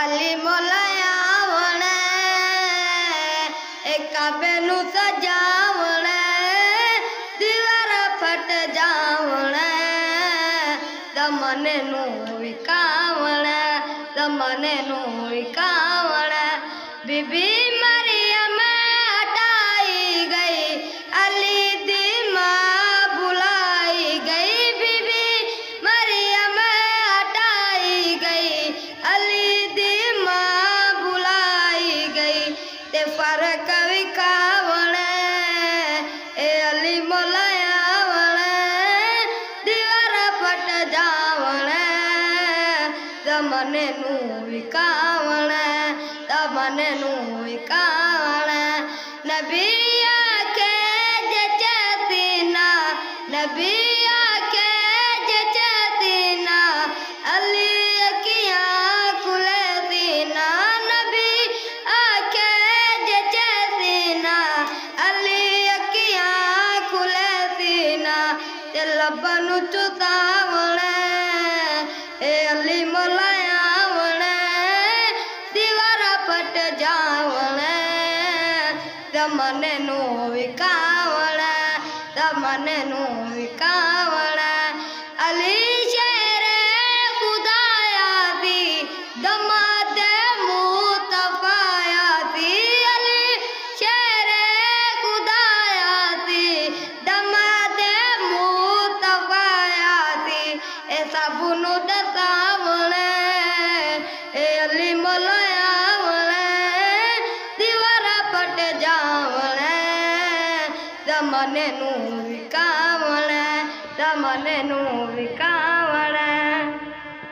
अली मोलायावण काबेनु सजावण दीवार फट जावण दमने नु विकावण दमने नु विकावण बीबी मरियम हटाई गई अली दी माँ बुलाई गई बीबी मरियम हटाई गई अली दी माँ बुलाई गई ते फर्क विकावण ए अली मोलायावण दीवार फट जावण दमने नु विकावण दमने नु विकावण नबिया के जचतीना नबिया के जचतीना अली अकिया खुलतीना नबी आके जचतीना अली अकिया खुलतीना ते लबनु चुतावण ए अली मोलायावण दीवार फट जावण दमने नु विकावण दमने नु विकावण अली शेरे खुदाया दी दमादे मुतफाया दी अली शेरे खुदाया दी दमादे मुतफाया दी ऐसा बुनु दसावण ए अली मोलायावण दीवार फट जावण दमने नु